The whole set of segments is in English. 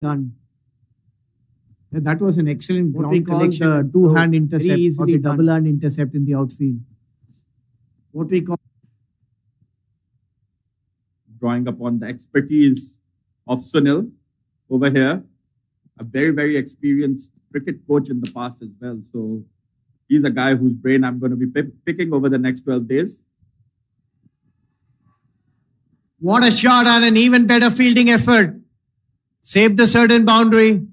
done. Yeah, that was an excellent What we ground call collection. the Two-hand two-hand intercept or easily the done. double-hand intercept in the outfield. What we call drawing upon the expertise of Sunil over here, a very, very experienced cricket coach in the past as well. So he's a guy whose brain I'm going to be picking over the next 12 days. What a shot and an even better fielding effort. Saved the certain boundary.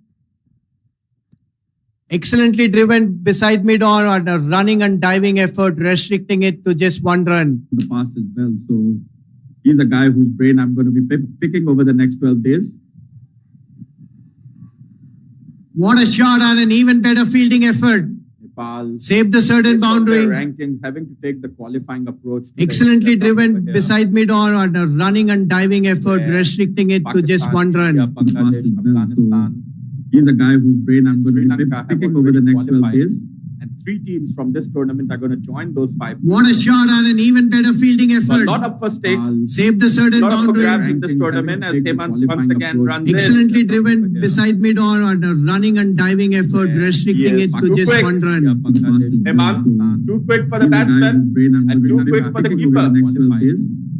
Excellently driven beside mid-on on a running and diving effort, restricting it to just 1 run. In the past as well. So he's a guy whose brain I'm going to be picking over the next 12 days. What a shot and an even better fielding effort. Nepal Saved the certain boundary. Rankings having to take the qualifying approach. Excellently driven beside mid-on on a running and diving effort, restricting it to just 1 run. Bangladesh, Afghanistan. He's a guy whose brain I'm going to be picking over the next 12 days. And 3 teams from this tournament are going to join those 5. What a shot and an even better fielding effort. A lot up for stakes. Saved the certain A lot up for grabs boundary. in this tournament as Hemant once again runs Excellently driven beside mid-on on a running and diving effort, restricting it to just 1 run. Hemant, too quick for the batsman and too quick for the keeper.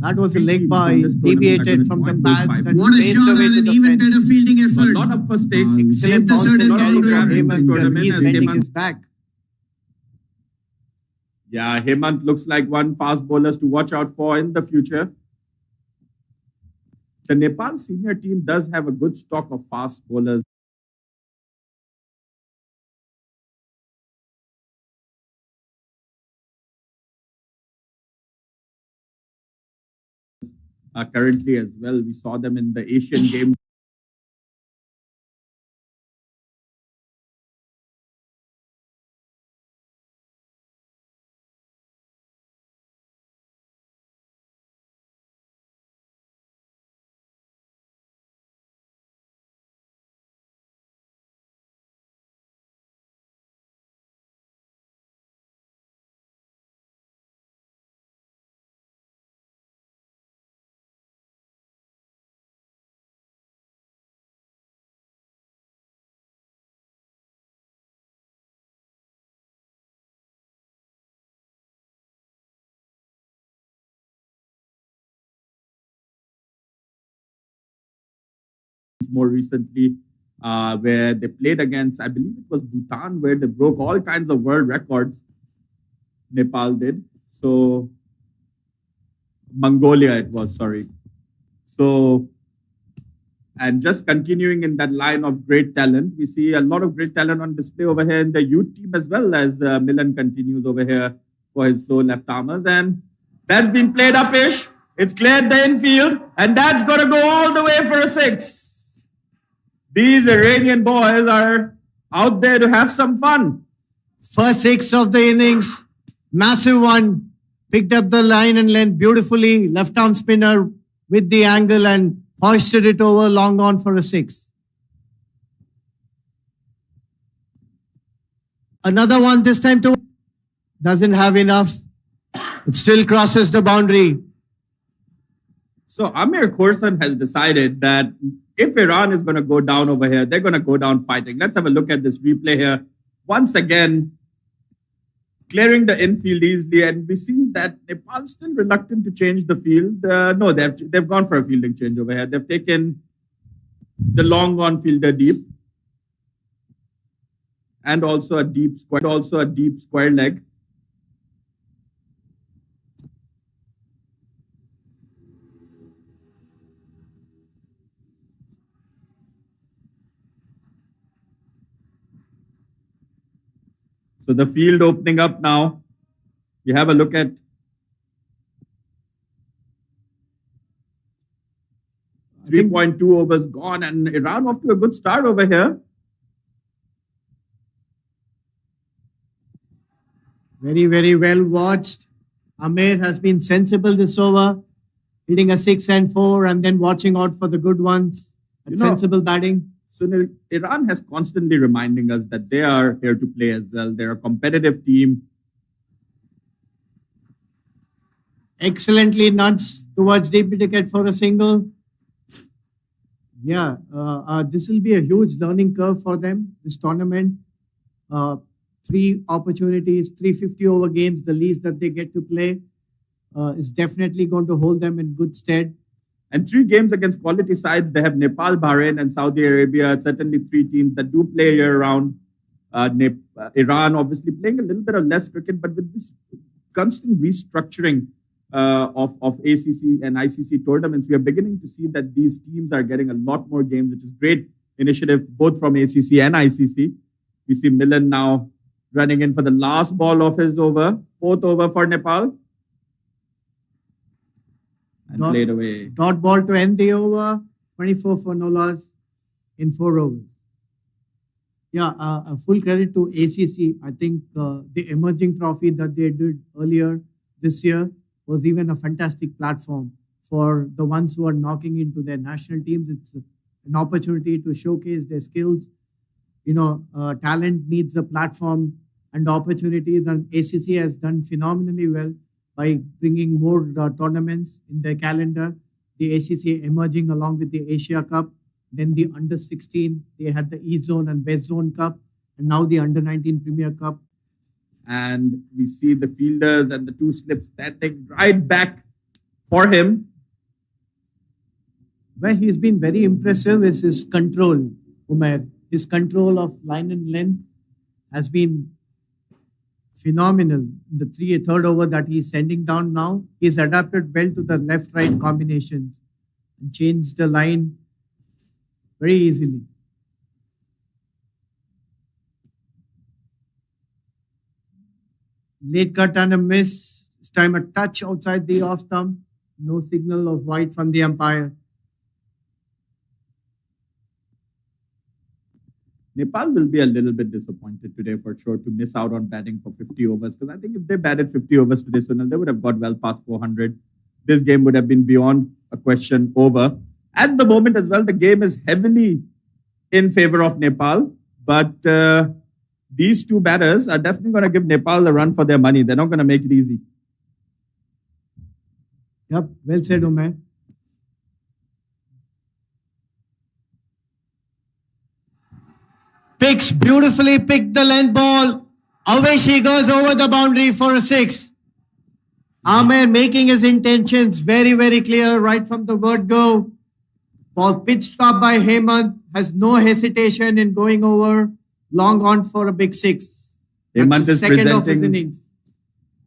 That was a leg by deviated from the pads and What a raced shot away and to an the even fence. better fielding A effort. lot up for stakes. Saved the certain lot of boundary. grabs in this Hemant, tournament he's as bending Hemant. his back. Yeah, Hemant looks like one fast bowlers to watch out for in the future. The Nepal senior team does have a good stock of fast bowlers. Currently as well, we saw them in the Asian Games. More recently, where they played against, I believe it was Bhutan, where they broke all kinds of world records. Nepal did. So, Mongolia it was, sorry. So, and just continuing in that line of great talent, we see a lot of great talent on display over here in the youth team as well as Milan continues over here for his slow left armers. And that's been played up-ish. It's cleared the infield, and that's going to go all the way for a 6. These Iranian boys are out there to have some fun. First 6 of the innings. Massive one. Picked up the line and length beautifully. Left arm spinner with the angle and hoisted it over long on for a 6. Another one this time to doesn't have enough. It still crosses the boundary. So Amir Khorsan has decided that if Iran is going to go down over here, they're going to go down fighting. Let's have a look at this replay here. Once again, clearing the infield easily, and we see that Nepal still reluctant to change the field. No, they've gone for a fielding change over here. They've taken the long on fielder deep, and also a deep square leg. So the field opening up now. We have a look at 3.2 overs gone, and Iran off to a good start over here. Very, very well watched. Amir has been sensible this over, hitting a 6 and 4 and then watching out for the good ones. Sensible batting. So Iran has constantly reminding us that they are here to play as well. They're a competitive team. Excellently nudged towards deep wicket for a single. Yeah, this will be a huge learning curve for them, this tournament. Three opportunities, 350 over games, the least that they get to play is definitely going to hold them in good stead. And 3 games against quality sides. They have Nepal, Bahrain, and Saudi Arabia. Certainly 3 teams that do play year round. Iran obviously playing a little bit of less cricket, but with this constant restructuring of ACC and ICC tournaments, we are beginning to see that these teams are getting a lot more games, which is great initiative both from ACC and ICC. We see Milan now running in for the last ball of his over, 4th over for Nepal. And played away. Dot ball to end the over, 24 for no loss in 4 overs. Yeah, a full credit to ACC. I think the emerging trophy that they did earlier this year was even a fantastic platform for the ones who are knocking into their national teams. It's an opportunity to showcase their skills. Talent needs a platform and opportunities, and ACC has done phenomenally well by bringing more tournaments in their calendar. The ACC emerging along with the Asia Cup, then the Under-16, they had the East Zone and West Zone Cup, and now the Under-19 Premier Cup. And we see the fielders and the 2 slips standing right back for him. Where he's been very impressive is his control, Umair. His control of line and length has been phenomenal. In the 3rd over that he's sending down now, he's adapted well to the left-right combinations and changed the line very easily. Late cut and a miss. This time a touch outside the off stump. No signal of wide from the umpire. Nepal will be a little bit disappointed today for sure to miss out on batting for 50 overs, because I think if they batted 50 overs today, Sunil, they would have got well past 400. This game would have been beyond a question over. At the moment as well, the game is heavily in favor of Nepal, but these 2 batters are definitely going to give Nepal a run for their money. They're not going to make it easy. Yep, well said, Umair. Beautifully picked the length ball. Away she goes over the boundary for a 6. Amer making his intentions very, very clear right from the word go. Ball pitched up by Hemant, has no hesitation in going over, long on for a big 6. Hemant is second of his innings.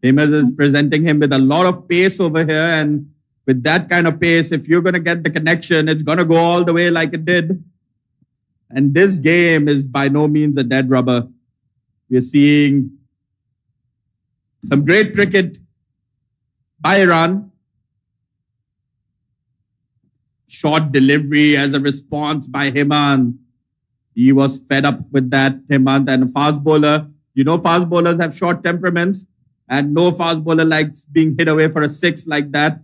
Hemant is presenting him with a lot of pace over here, and with that kind of pace, if you're going to get the connection, it's going to go all the way like it did. And this game is by no means a dead rubber. We're seeing some great cricket by Iran. Short delivery as a response by Hemant. He was fed up with that, Hemant, and a fast bowler. Fast bowlers have short temperaments, and no fast bowler likes being hit away for a 6 like that,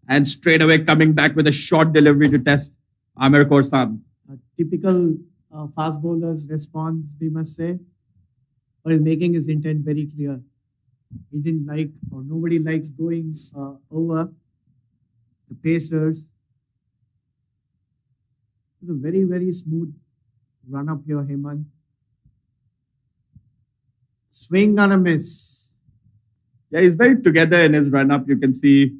and straight away coming back with a short delivery to test Amir Korsan. Typical fast bowler's response, we must say, but he's making his intent very clear. He didn't like, or nobody likes going over the pacers. It's a very, very smooth run up here, Hemant. Swing and a miss. Yeah, he's very together in his run up. You can see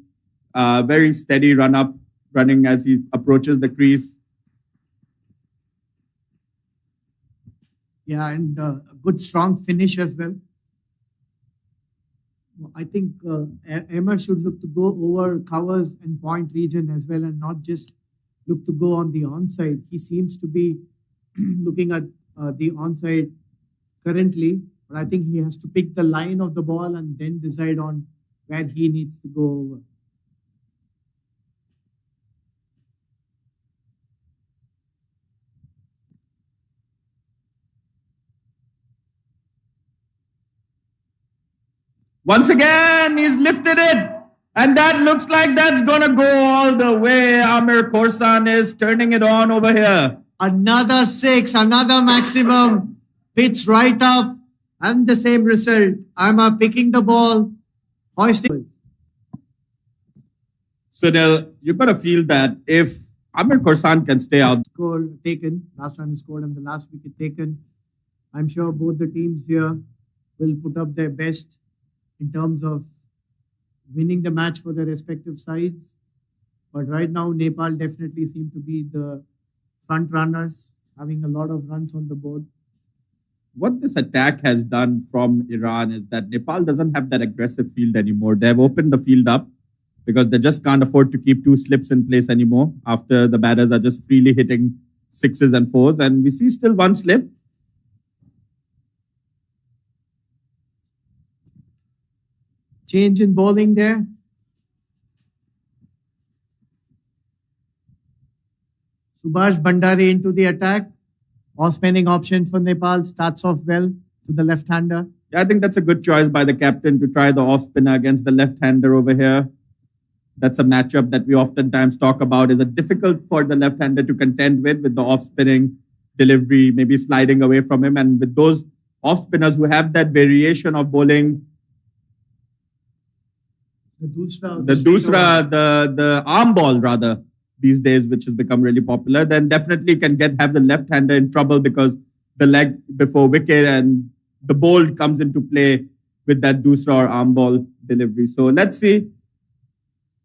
very steady run up, running as he approaches the crease. Yeah, and a good strong finish as well. I think Emmer should look to go over covers and point region as well, and not just look to go on the onside. He seems to be looking at the onside currently, but I think he has to pick the line of the ball and then decide on where he needs to go over. Once again, he's lifted it. And that looks like that's going to go all the way. Amir Korsan is turning it on over here. Another 6, another maximum. Pitch right up. And the same result. I'm picking the ball. Hoisting. Sunil, you've got to feel that if Amir Khorsan can stay out. Score taken, last run is scored and the last wicket taken. I'm sure both the teams here will put up their best in terms of winning the match for their respective sides. But right now, Nepal definitely seem to be the front runners, having a lot of runs on the board. What this attack has done from Iran is that Nepal doesn't have that aggressive field anymore. They've opened the field up because they just can't afford to keep two slips in place anymore after the batters are just freely hitting sixes and fours. And we see still one slip. Change in bowling there. Subhash Bhandari into the attack. Off-spinning option for Nepal starts off well to the left-hander. Yeah, I think that's a good choice by the captain to try the off-spinner against the left-hander over here. That's a matchup that we oftentimes talk about. Is it difficult for the left-hander to contend with the off-spinning delivery, maybe sliding away from him. And with those off-spinners who have that variation of bowling, the arm ball rather, these days, which has become really popular, then definitely can have the left-hander in trouble because the leg before wicket and the bowl comes into play with that dusra or arm ball delivery. So let's see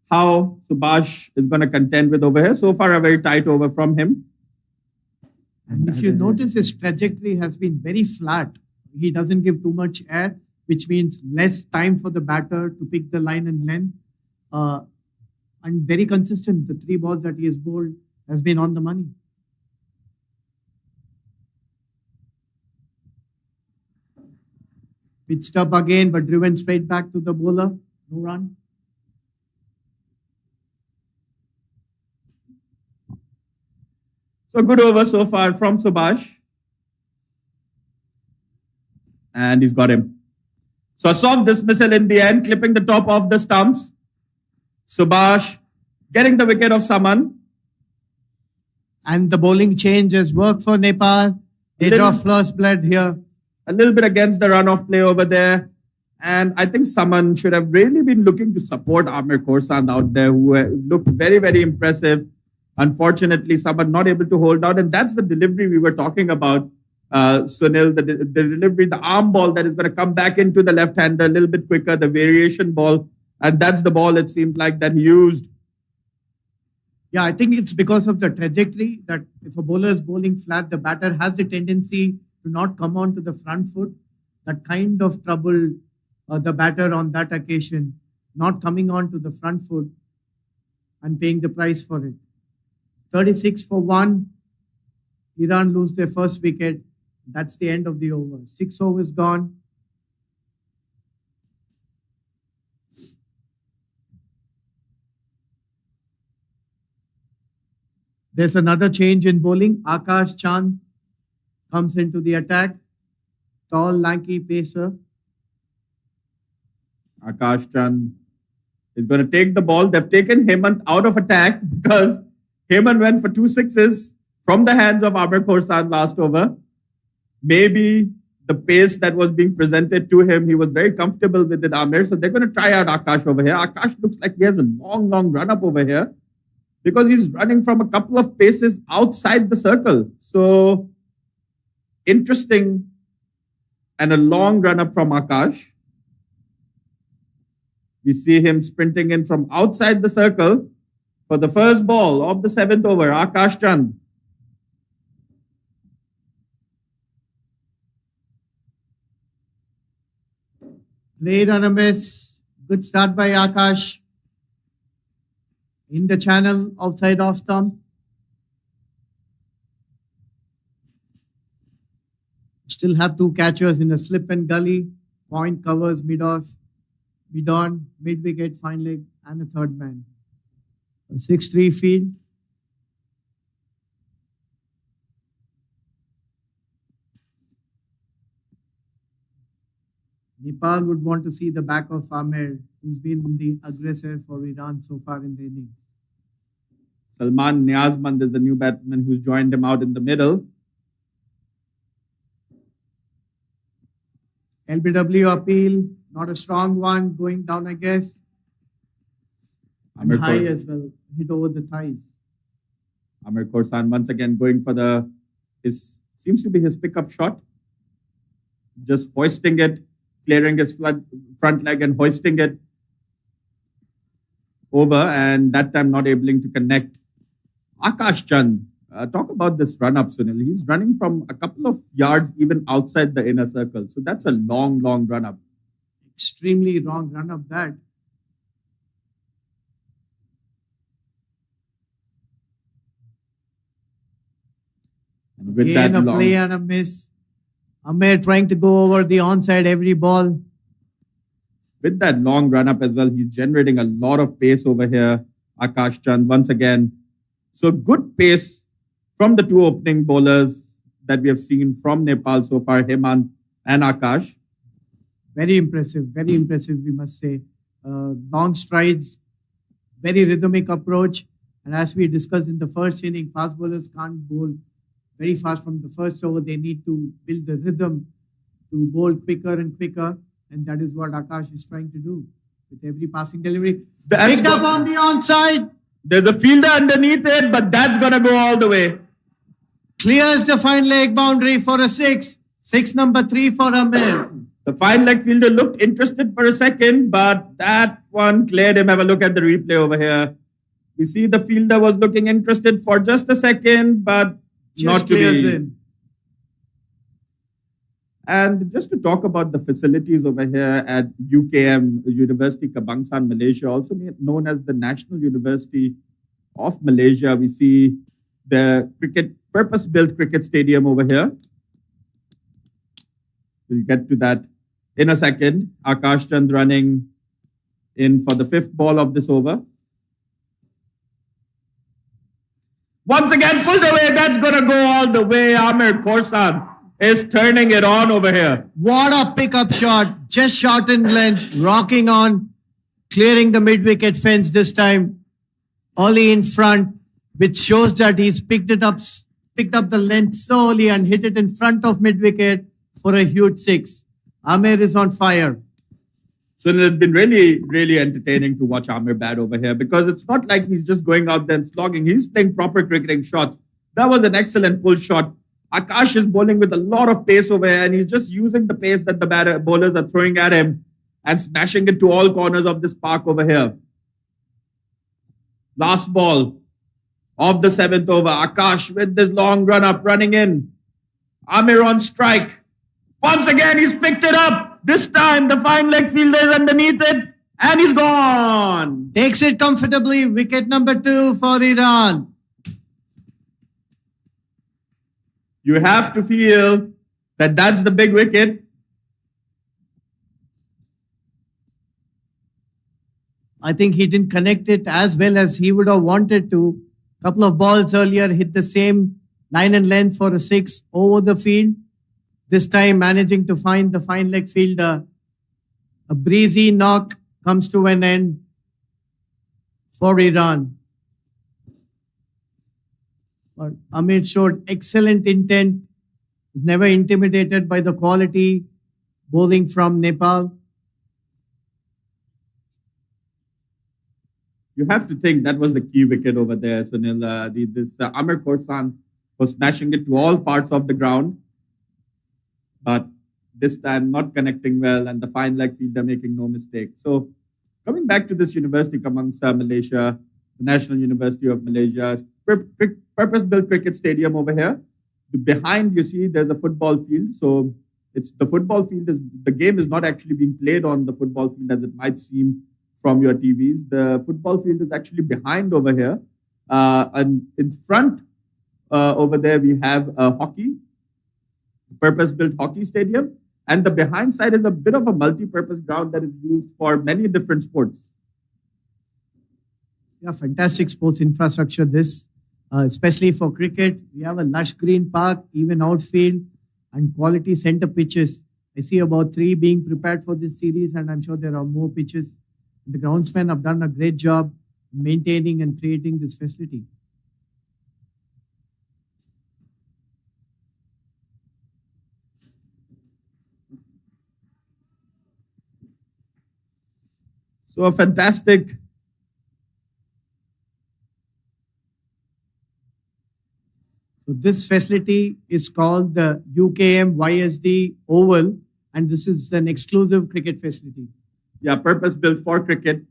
how Subhash is going to contend with over here. So far, a very tight over from him. And if you notice, his trajectory has been very flat. He doesn't give too much air, which means less time for the batter to pick the line and length. And very consistent. The three balls that he has bowled has been on the money. Pitched up again, but driven straight back to the bowler. No run. So good over so far from Subhash. And he's got him. So a soft dismissal in the end, clipping the top of the stumps. Subhash getting the wicket of Saman. And the bowling change has worked for Nepal. They draw first blood here. A little bit against the run-off play over there. And I think Saman should have really been looking to support Amir Khorsan out there, who looked very, very impressive. Unfortunately, Saman not able to hold out. And that's the delivery we were talking about, Sunil. The delivery, the arm ball that is going to come back into the left-hander a little bit quicker, the variation ball. And that's the ball it seemed like that he used. Yeah, I think it's because of the trajectory that if a bowler is bowling flat, the batter has the tendency to not come on to the front foot. That kind of troubled the batter on that occasion, not coming on to the front foot and paying the price for it. 36 for 1. Iran lose their first wicket. That's the end of the over. 6 overs gone. There's another change in bowling. Akash Chand comes into the attack. Tall, lanky pacer. Akash Chand is going to take the ball. They've taken Hemant out of attack because Hemant went for 2 sixes from the hands of Amir Khorsan last over. Maybe the pace that was being presented to him, he was very comfortable with it, Amir. So they're going to try out Akash over here. Akash looks like he has a long, long run up over here, because he's running from a couple of paces outside the circle. So interesting, and a long run up from Akash. We see him sprinting in from outside the circle for the first ball of the 7th over, Akash Chand. Played on a miss. Good start by Akash. In the channel, outside off stump. Still have 2 catchers in a slip and gully. Point covers mid-off, mid-on, mid-wicket, fine leg, and a third man. A 6-3 field. Nepal would want to see the back of Amir, who's been the aggressor for Iran so far in the innings. Salman Niazmand is the new batsman who's joined him out in the middle. LBW appeal, not a strong one, going down, I guess. And high as well, hit over the thighs. Amir Khorsan once again going for seems to be his pickup shot. Just hoisting it, clearing his front leg and hoisting it over, and that time not able to connect. Akash Chand, talk about this run-up, Sunil. He's running from a couple of yards even outside the inner circle. So that's a long, long run-up. Extremely wrong run-up that. And with Again, that a play and a miss. Amir trying to go over the onside every ball. With that long run-up as well, he's generating a lot of pace over here. Akash Chand once again. So good pace from the two opening bowlers that we have seen from Nepal so far, Hemant and Akash. Very impressive, we must say. Long strides, very rhythmic approach. And as we discussed in the first inning, fast bowlers can't bowl very fast from the first over. They need to build the rhythm to bowl quicker and quicker. And that is what Akash is trying to do with every passing delivery. Picked up on the onside. There's a fielder underneath it, but that's going to go all the way. Clears the fine leg boundary for a 6. 6 number 3 for Amir. The fine leg fielder looked interested for a second, but that one cleared him. Have a look at the replay over here. We see the fielder was looking interested for just a second, but just not to clears be. in. And just to talk about the facilities over here at UKM, University Kebangsaan, Malaysia, also known as the National University of Malaysia, we see the purpose-built cricket stadium over here. We'll get to that in a second. Akash Chand running in for the 5th ball of this over. Once again, pulled away. That's going to go all the way. Amir Khorsan is turning it on over here. What a pickup shot. Just short in length, rocking on, clearing the mid-wicket fence this time. Early in front, which shows that he's picked up the length slowly and hit it in front of mid-wicket for a huge 6. Amir is on fire. So it's been really, really entertaining to watch Amir bat over here because it's not like he's just going out there and slogging. He's playing proper cricketing shots. That was an excellent pull shot. Akash is bowling with a lot of pace over here and he's just using the pace that the bowlers are throwing at him and smashing it to all corners of this park over here. Last ball of the 7th over. Akash with this long run up, running in. Amir on strike. Once again, he's picked it up. This time, the fine leg fielder is underneath it and he's gone. Takes it comfortably. Wicket number 2 for Iran. You have to feel that that's the big wicket. I think he didn't connect it as well as he would have wanted to. Couple of balls earlier hit the same line and length for a 6 over the field. This time managing to find the fine leg fielder. A breezy knock comes to an end for Iran. But Amir showed excellent intent. Was never intimidated by the quality bowling from Nepal. You have to think that was the key wicket over there, Sunil. Amir Khorsan was smashing it to all parts of the ground. But this time not connecting well and the fine leg fielder making no mistake. So coming back to this University Kebangsaan Malaysia, the National University of Malaysia, purpose-built cricket stadium over here. Behind you see there's a football field. So it's the football field the game is not actually being played on the football field as it might seem from your TVs. The football field is actually behind over here. And in front over there we have a purpose-built hockey stadium. And the behind side is a bit of a multi-purpose ground that is used for many different sports. Yeah, fantastic sports infrastructure this, especially for cricket. We have a lush green park, even outfield, and quality center pitches. I see about 3 being prepared for this series, and I'm sure there are more pitches. The groundsmen have done a great job maintaining and creating this facility. So a fantastic this facility is called the UKM YSD Oval, and this is an exclusive cricket facility. Yeah, purpose built for cricket.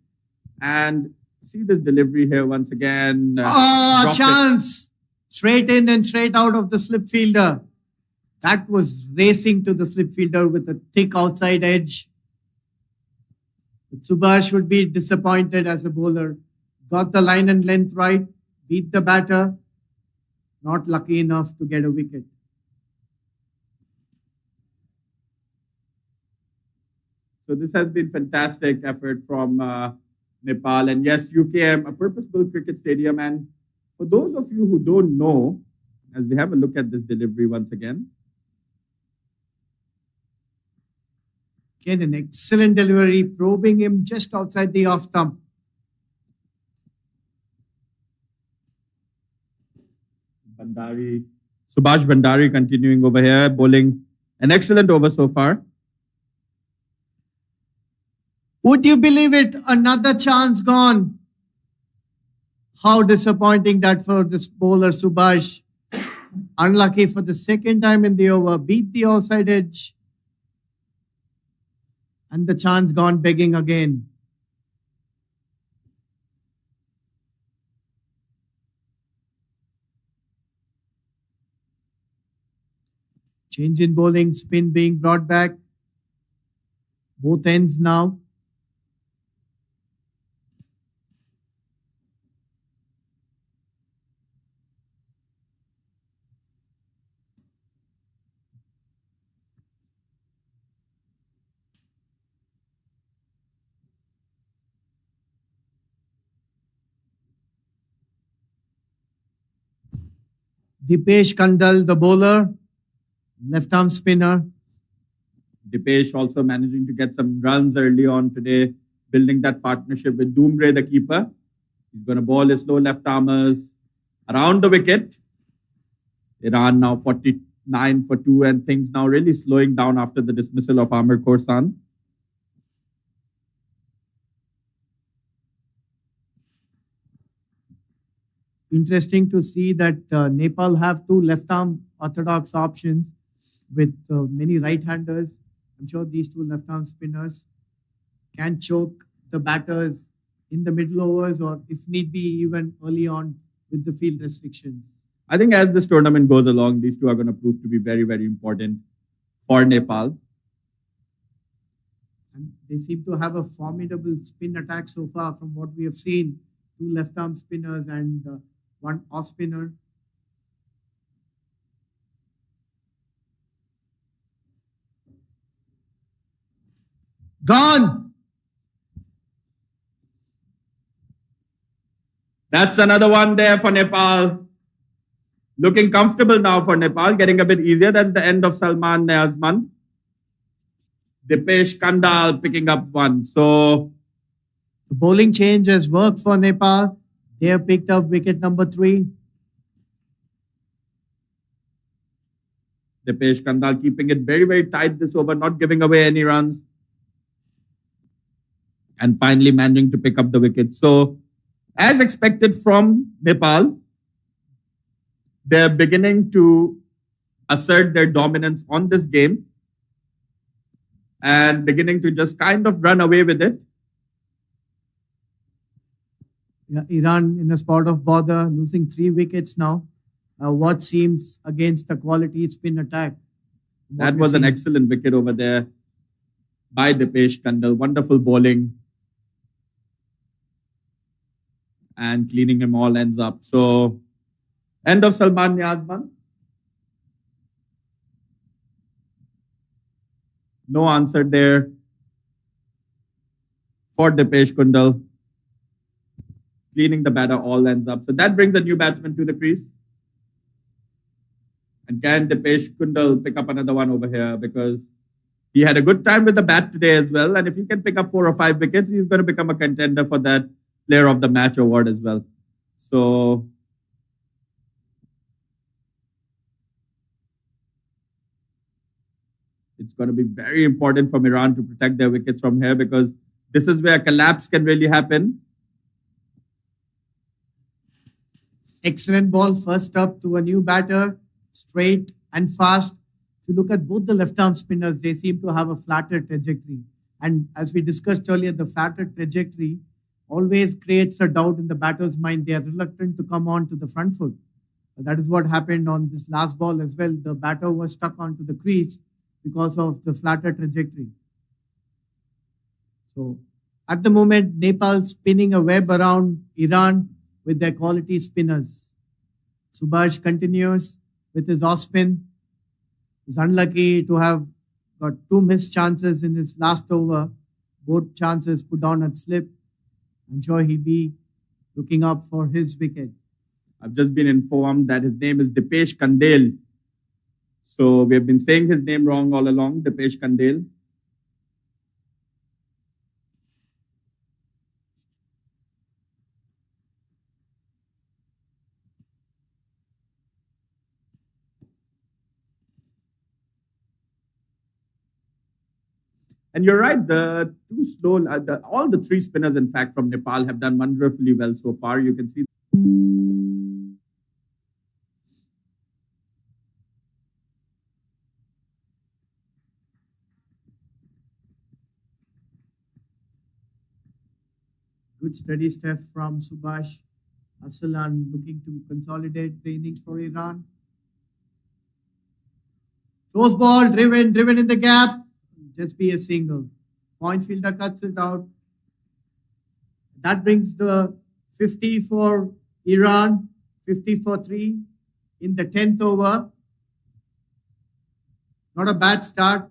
And see this delivery here once again. Dropped it. Chance! Straight in and straight out of the slip fielder. That was racing to the slip fielder with a thick outside edge. Subhash would be disappointed as a bowler. Got the line and length right, beat the batter. Not lucky enough to get a wicket. So this has been fantastic effort from Nepal. And yes, UKM, a purpose-built cricket stadium. And for those of you who don't know, as we have a look at this delivery once again. Again, an excellent delivery, probing him just outside the off stump. Subhash Bhandari continuing over here, bowling an excellent over so far. Would you believe it? Another chance gone. How disappointing that for this bowler, Subhash. Unlucky for the second time in the over. Beat the outside edge. And the chance gone begging again. Change in bowling, spin being brought back. Both ends now. Dipesh Kandal, the bowler, left arm spinner. Dipesh also managing to get some runs early on today, building that partnership with Doomre, the keeper. He's going to bowl his slow left armers around the wicket. Iran now 49 for 2, and things now really slowing down after the dismissal of Amir Korsan. Interesting to see that Nepal have two left arm orthodox options with many right-handers. I'm sure these two left arm spinners can choke the batters in the middle overs or if need be even early on with the field restrictions. I think as this tournament goes along, these two are going to prove to be very, very important for Nepal. And they seem to have a formidable spin attack so far from what we have seen. Two left arm spinners and one off spinner. Gone! That's another one there for Nepal. Looking comfortable now for Nepal, getting a bit easier. That's the end of Salman Niazman. Dipesh Kandal picking up one. So the bowling change has worked for Nepal. They have picked up wicket number 3. Dipesh Kandal keeping it very, very tight this over, not giving away any runs. And finally managing to pick up the wicket. So, as expected from Nepal, they're beginning to assert their dominance on this game and beginning to just kind of run away with it. Yeah, Iran in a spot of bother, losing 3 wickets now. What seems against the quality spin attack. That was an excellent wicket over there by Dipesh Kandal. Wonderful bowling. And cleaning him all ends up. So, end of Salman Niazman. No answer there for Dipesh Kandal. Cleaning the batter all ends up. So that brings a new batsman to the crease. And can Dipesh Kandal pick up another one over here? Because he had a good time with the bat today as well. And if he can pick up 4 or 5 wickets, he's going to become a contender for that Player of the Match award as well. So it's going to be very important from Iran to protect their wickets from here because this is where collapse can really happen. Excellent ball first up to a new batter. straight and fast. If you look at both the left-arm spinners, they seem to have a flatter trajectory. And as we discussed earlier, the flatter trajectory always creates a doubt in the batter's mind. They are reluctant to come on to the front foot. That is what happened on this last ball as well. The batter was stuck onto the crease because of the flatter trajectory. So at the moment, Nepal spinning a web around Iran with their quality spinners. Subhash continues with his off spin. He's unlucky to have got two missed chances in his last over. Both chances put on at slip. I'm sure he'll be looking up for his wicket. I've just been informed that his name is Dipesh Kandel. So we have been saying his name wrong all along, Dipesh Kandel. And you're right, all the three spinners, in fact, from Nepal have done wonderfully well so far. You can see. Good steady step from Subhash. Aslan looking to consolidate the innings for Iran. Close ball, driven in the gap. Just be a single. Point fielder cuts it out. That brings the 50 for Iran, 50 for 3 in the 10th over. Not a bad start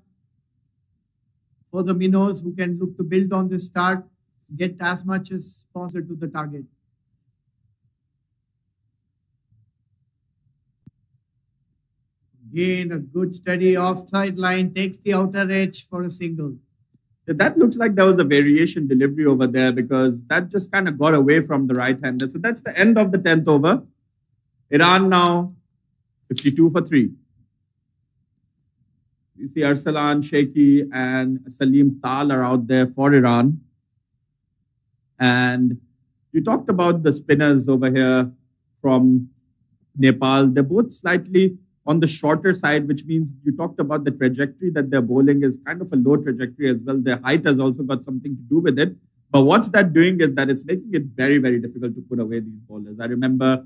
for the Minnows, who can look to build on this start, get as much as possible to the target. Again, a good steady offside line, takes the outer edge for a single. That looks like there was a variation delivery over there, because that just kind of got away from the right-hander. So that's the end of the 10th over. Iran now 52 for 3. You see Arsalan, Sheikhi and Salim Tal are out there for Iran. And you talked about the spinners over here from Nepal. They're both slightly on the shorter side, which means you talked about the trajectory that they're bowling is kind of a low trajectory as well. Their height has also got something to do with it. But what's that doing is that it's making it very, very difficult to put away these bowlers. I remember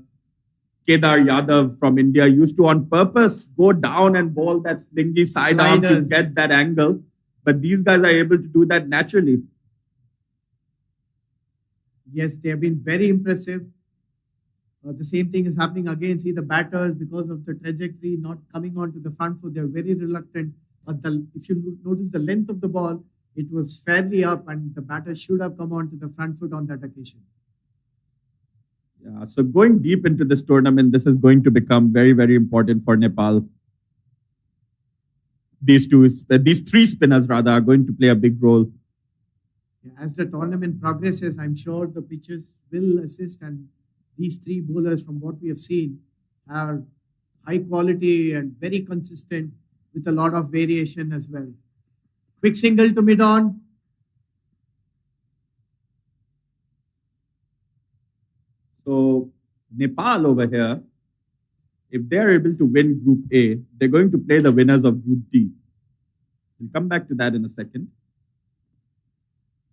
Kedar Yadav from India used to on purpose go down and bowl that slingy side arm to get that angle. But these guys are able to do that naturally. Yes, they have been very impressive. The same thing is happening again. See the batters, because of the trajectory not coming onto the front foot, they're very reluctant. But if you notice the length of the ball, it was fairly up and the batter should have come onto the front foot on that occasion. Yeah, so going deep into this tournament, this is going to become very, very important for Nepal. These three spinners rather are going to play a big role. As the tournament progresses, I'm sure the pitches will assist, and these three bowlers, from what we have seen, are high quality and very consistent with a lot of variation as well. Quick single to mid-on. So Nepal over here, if they're able to win Group A, they're going to play the winners of Group D. We'll come back to that in a second.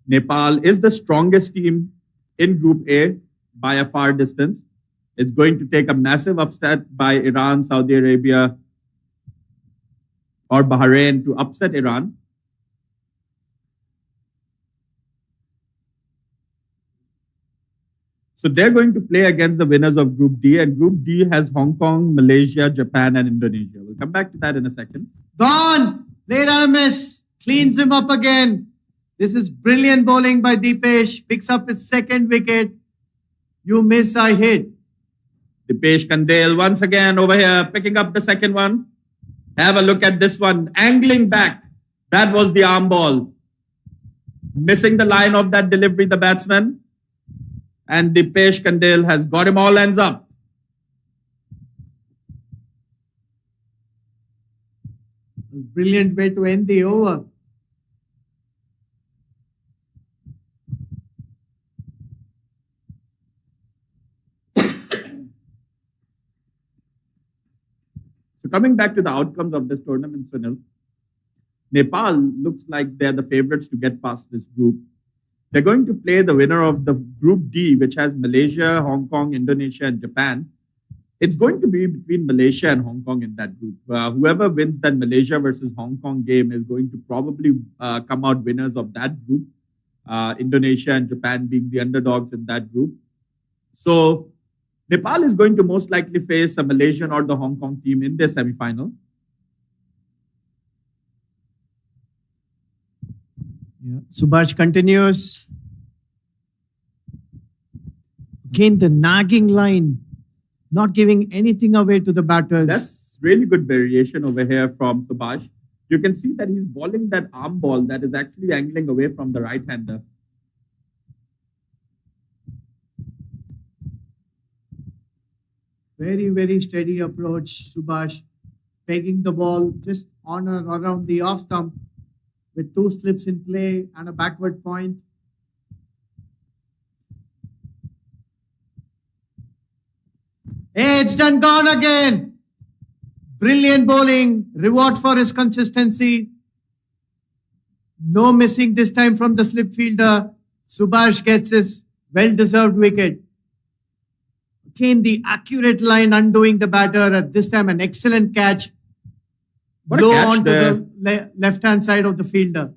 Nepal is the strongest team in Group A by a far distance. It's going to take a massive upset by Iran, Saudi Arabia, or Bahrain to upset Iran. So they're going to play against the winners of Group D, and Group D has Hong Kong, Malaysia, Japan, and Indonesia. We'll come back to that in a second. Gone! Late on a miss. Cleans him up again. This is brilliant bowling by Dipesh. Picks up his second wicket. You miss, I hit. Dipesh Kandel once again over here, picking up the second one. Have a look at this one. Angling back. That was the arm ball. Missing the line of that delivery, the batsman. And Dipesh Kandel has got him all ends up. Brilliant way to end the over. coming back to the outcomes of this tournament, Sunil, Nepal looks like they're the favorites to get past this group. They're going to play the winner of the Group D, which has Malaysia, Hong Kong, Indonesia, and Japan. It's going to be between Malaysia and Hong Kong in that group. Whoever wins that Malaysia versus Hong Kong game is going to probably come out winners of that group. Indonesia and Japan being the underdogs in that group. So Nepal is going to most likely face a Malaysian or the Hong Kong team in their semi-final. Yeah. Subhash continues. Again, the nagging line, not giving anything away to the batters. That's really good variation over here from Subhash. You can see that he's bowling that arm ball that is actually angling away from the right-hander. Very, very steady approach, Subhash. Pegging the ball just on or around the off stump with 2 slips in play and a backward point. Hey, it's done gone again. Brilliant bowling. Reward for his consistency. No missing this time from the slip fielder. Subhash gets his well-deserved wicket. Again, the accurate line undoing the batter. At this time, an excellent catch. Low onto the left-hand side of the fielder.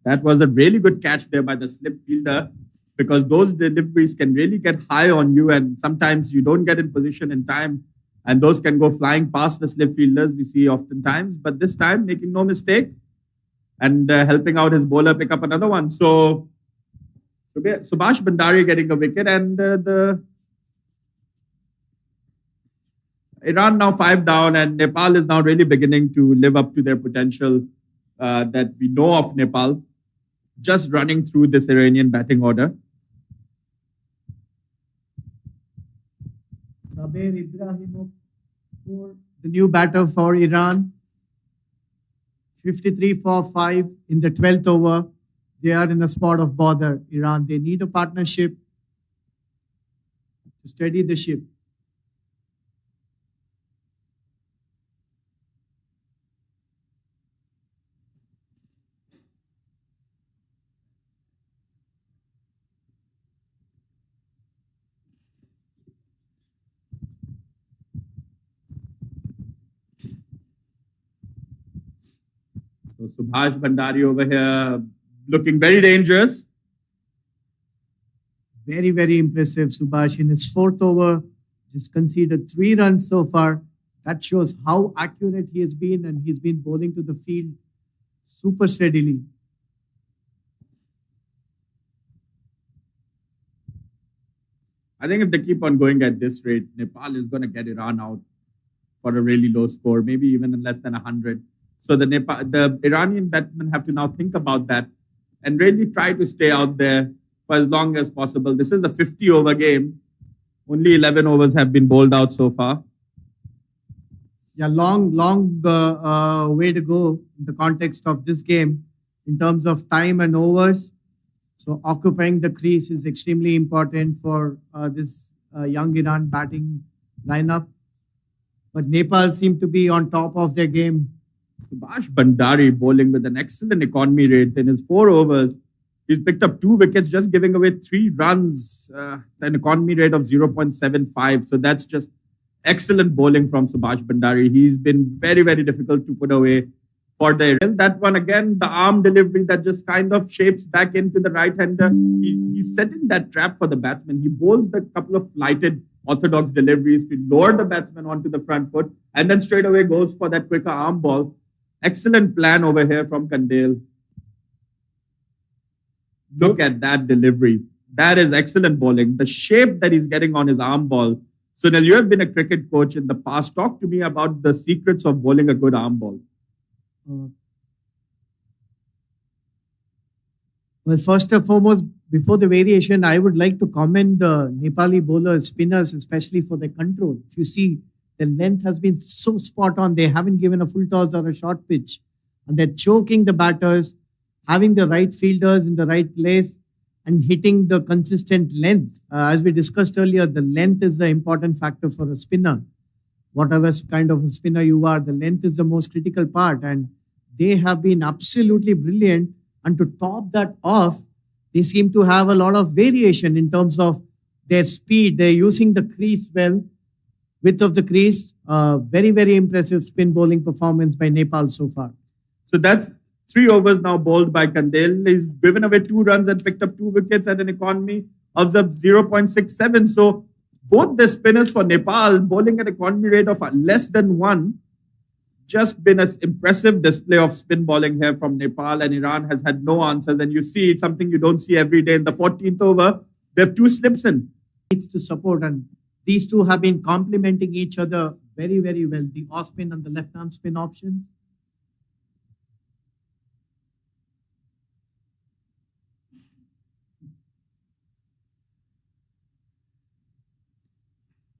That was a really good catch there by the slip fielder, because those deliveries can really get high on you, and sometimes you don't get in position in time, and those can go flying past the slip fielders we see oftentimes. But this time, making no mistake and helping out his bowler pick up another one. So Subhash Bhandari getting a wicket, and the Iran now 5 down, and Nepal is now really beginning to live up to their potential that we know of Nepal, just running through this Iranian batting order. Sabir Ibrahimov, the new batter for Iran. 53 for 5 in the 12th over. They are in a spot of bother. Iran, they need a partnership to steady the ship. So Subhash Bhandari over here looking very dangerous. Very, very impressive. Subhash in his 4th over just conceded 3 runs so far. That shows how accurate he has been, and he's been bowling to the field super steadily. I think if they keep on going at this rate, Nepal is going to get Iran out for a really low score, maybe even in less than 100. So the Iranian batsmen have to now think about that and really try to stay out there for as long as possible. This is a 50-over game. Only 11 overs have been bowled out so far. Yeah, long way to go in the context of this game in terms of time and overs. So occupying the crease is extremely important for this young Iran batting lineup. But Nepal seem to be on top of their game. Subhash Bhandari bowling with an excellent economy rate in his 4 overs. He's picked up 2 wickets, just giving away 3 runs, an economy rate of 0.75. So that's just excellent bowling from Subhash Bhandari. He's been very, very difficult to put away for the Iran. That one again, the arm delivery that just kind of shapes back into the right-hander. He's setting that trap for the batsman. He bowls the couple of flighted orthodox deliveries to lure the batsman onto the front foot, and then straight away goes for that quicker arm ball. Excellent plan over here from Kandel. Look at that delivery. That is excellent bowling. The shape that he's getting on his arm ball. Sunil, you have been a cricket coach in the past. Talk to me about the secrets of bowling a good arm ball. Well, first and foremost, before the variation, I would like to commend the Nepali bowlers, spinners, especially for their control. If you see, the length has been so spot on. They haven't given a full toss or a short pitch. And they're choking the batters, having the right fielders in the right place, and hitting the consistent length. As we discussed earlier, the length is the important factor for a spinner. whatever kind of a spinner you are, the length is the most critical part. And they have been absolutely brilliant. And to top that off, they seem to have a lot of variation in terms of their speed. They're using the crease well, width of the crease. Very, very impressive spin bowling performance by Nepal so far. So that's 3 overs now bowled by Kandel. He's driven away 2 runs and picked up 2 wickets at an economy of the 0.67. So both the spinners for Nepal bowling at an economy rate of less than 1. Just been an impressive display of spin bowling here from Nepal, and Iran has had no answers. And you see it's something you don't see every day. In the 14th over, they have 2 slips in. Needs to support, and these two have been complementing each other very, very well. The off spin and the left arm spin options.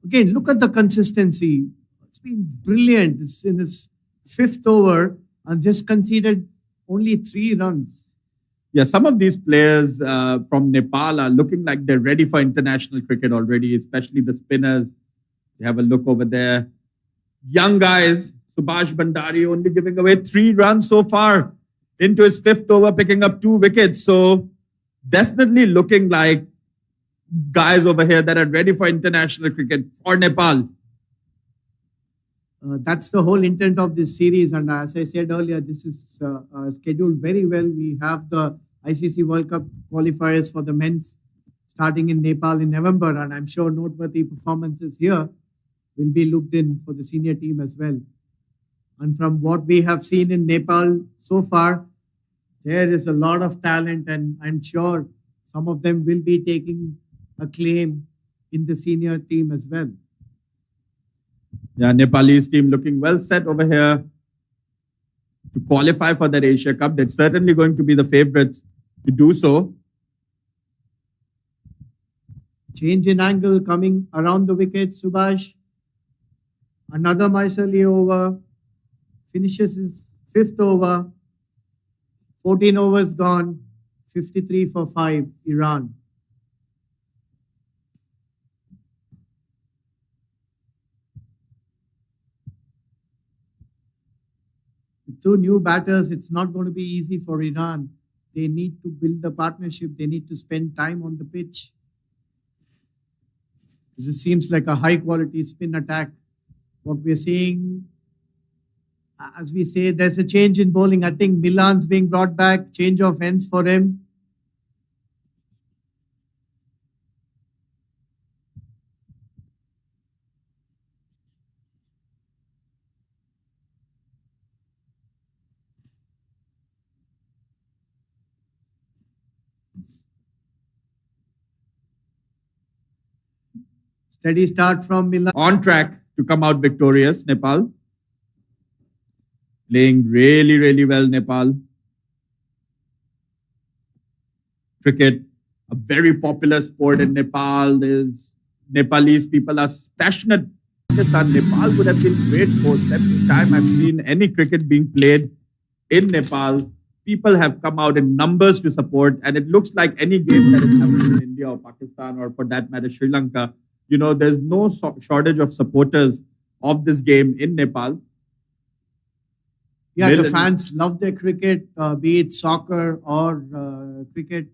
Again, look at the consistency. It's been brilliant. It's in its 5th over and just conceded only 3 runs. Yeah, some of these players from Nepal are looking like they're ready for international cricket already, especially the spinners. You have a look over there. Young guys, Subhash Bhandari only giving away 3 runs so far into his 5th over, picking up 2 wickets. So definitely looking like guys over here that are ready for international cricket for Nepal. That's the whole intent of this series. And as I said earlier, this is scheduled very well. We have the ICC World Cup qualifiers for the men's starting in Nepal in November. And I'm sure noteworthy performances here will be looked in for the senior team as well. And from what we have seen in Nepal so far, there is a lot of talent, and I'm sure some of them will be taking a claim in the senior team as well. Yeah, Nepalese team looking well set over here to qualify for that Asia Cup. They're certainly going to be the favorites to do so. Change in angle coming around the wicket, Subhash. Another Maisali over. Finishes his 5th over. 14 overs gone. 53 for 5, Iran. With 2 new batters, it's not going to be easy for Iran. They need to build the partnership. They need to spend time on the pitch. It seems like a high-quality spin attack. What we're seeing, as we say, there's a change in bowling. I think Milan's being brought back. Change of ends for him. Steady start from Milan. On track to come out victorious, Nepal. Playing really, really well, Nepal. Cricket, a very popular sport in Nepal. Nepalese people are passionate. Nepal would have been great host. Every time I've seen any cricket being played in Nepal, people have come out in numbers to support. And it looks like any game that is happening in India or Pakistan, or for that matter, Sri Lanka, you know, there's no shortage of supporters of this game in Nepal. Yeah, the fans love their cricket, be it soccer or cricket.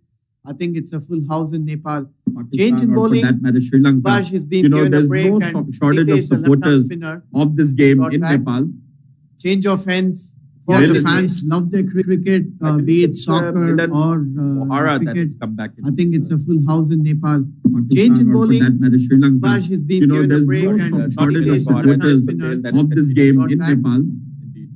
I think it's a full house in Nepal. Change in bowling. For that matter, Sri Lanka. Subhash is being given a break, no and shortage of supporters of this game in back. Nepal. Change of ends. Yeah, the fans love their cricket, be it soccer or cricket. Come back I think it's a full house in Nepal. Change in bowling. Subhash is being given a break, and shortage of supporters of this game in Nepal.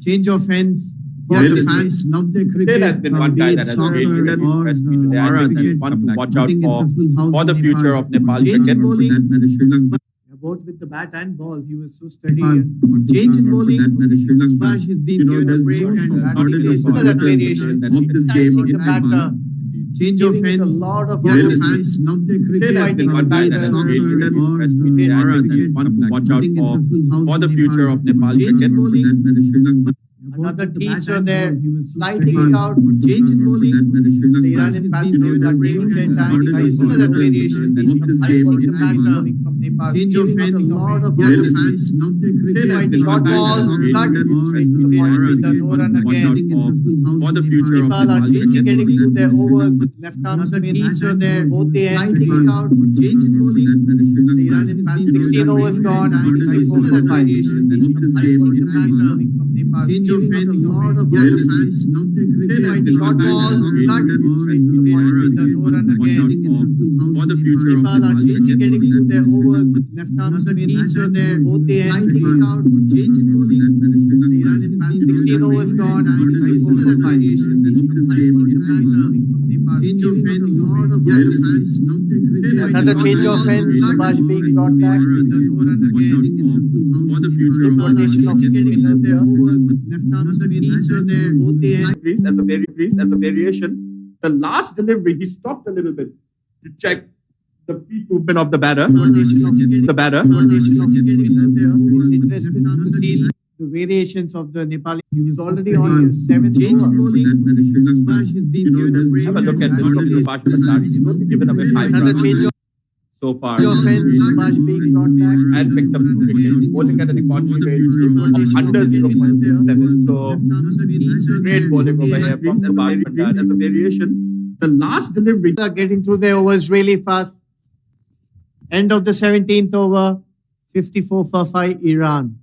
Change of ends. Yeah, the fans love their cricket, There has been one guy that has really impressed me today. I think that's one to watch out for the future of Nepal cricket. Both with the bat and ball, he was so steady. Change in bowling. Subhash is being given a break, and look at that variation. The batter. Change of ends. The fans love their cricket. There has been one guy that has really impressed me today. I think that's one to watch out for the future of Nepal cricket. Another teacher there, sliding it out, changes bowling. The Iranian batsmen are taking their time. I see that variation. I see the man bowling from Nepal. Change of hands. A lot of other fans love their cricket. Short ball, cut, straight to the point with the no run again. For the future of Nepal are changing, getting to their overs with left arm spin. Teacher there, both the ends, taking it out, changes bowling. The Iranian fans, 16 overs gone. I saw that variation. I see the man bowling from Nepal. Change of hands. A lot of other fans love their cricket. Short ball, cut, straight to the point with the no run again. For the future of Nepal are changing, getting to their overs with left arm spin. Teacher there, both the ends, taking it out, changes bowling. The Iranian fans, 16 overs gone. I saw that variation. I see the man bowling from Nepal. Change of hands. A lot of other fans love their cricket. Another change of hands. Subhash being brought back. For the future of as a variation, the last delivery he stopped a little bit to check the feet movement of the batter. The batter. It's interesting to see the variations of the Nepali. He was already on his seventh over. Have a look at this from Subhash at the start. He's only given away 5 Another runs change of so far. Subhash being brought back. And picked up 2 wickets, bowling at an economy rate of under 0.67. So great bowling over here from Subhash as a variation. The last delivery. Are getting through their overs really fast. End of the 17th over, 54 for 5 Iran.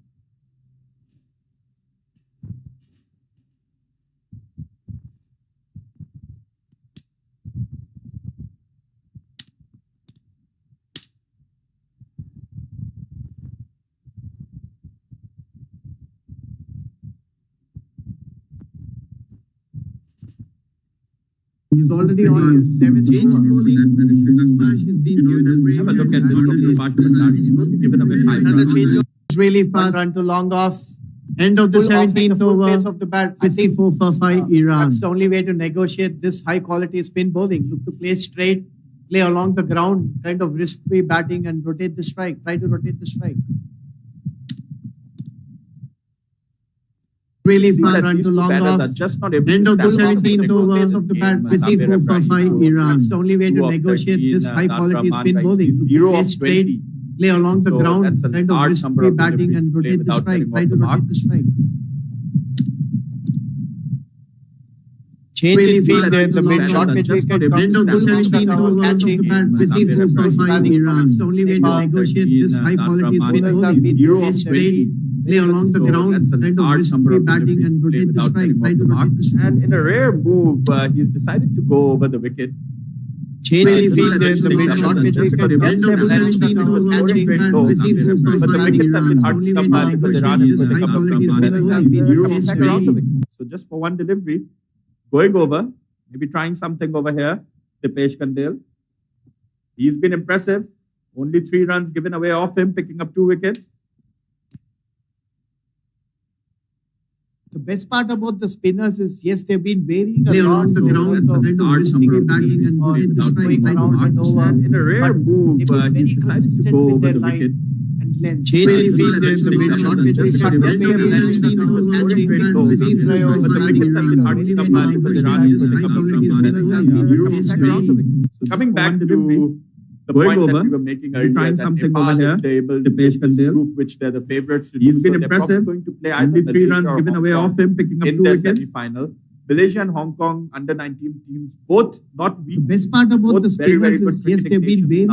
He was already on his seventh over. Have a look at this from Subhash at the start. He's given away 5 Another runs. change of really fast run to long off. End of the 17th over, of the bat. 54 for 5 Iran. That's the only way to negotiate this high quality spin bowling. Look to play straight, play along the ground, kind of risk-free batting and rotate the strike. Try to rotate the strike. Really fast run to long off. Just not able End to of the stand off 17th the over, of the game. 54 for 5 Iran. That's the only way to 2 of negotiate 13, this high quality Rahman spin right, bowling. Look to 0 play of straight, 20. play along the So ground, that's a kind of large number risk-free of batting deliveries and to play rotate the without strike. getting Try off to the mark. rotate the strike. Change in field there, the mid short mid wicket. End of the 17th over, catching 54 for 5 Iran. It's the only way to negotiate this high quality spin bowling. Play straight, play along the ground, kind of risk-free batting and rotate the strike. Try to rotate the strike. And in a rare move, he's decided to go over the wicket. Change in field there, the mid short mid wicket. End of the 17th over, catching 54 for But the 5 wickets have Iran. been It's the hard only to way come to by because Iran negotiate is this going to high come quality from spinners have been play straight. So just for one delivery, going over, maybe trying something over here, Dipesh Kandel. He's been impressive. Only 3 runs given away off him, picking up 2 wickets. The best part about the spinners is, yes, they've been varying Play a lot. along the ground, So, kind of risk-free batting and rotate the strike. going around and over. And in a rare But move, they've been very he's decided to consistent go with over their the line wicket. and length. Change in field there, the mid short mid wicket. End of the 17th over, catching 54 for 5 Iran. It's the only way to negotiate this high quality spinners have been play straight. So coming back to the Going point over, that we were making maybe earlier, trying that something Nepal over here, is able to Dipesh play this Kandel. group, which they're the favorites to He's do. been So they're probably impressive. going to play Only either 3 Malaysia runs or given Hong away Kong off him, picking up in 2 their wickets. semi-final. Malaysia and Hong Kong under 19 teams, both not The weak, best part about both the very, very spinners good is, yes, they've cricketing been nations. varying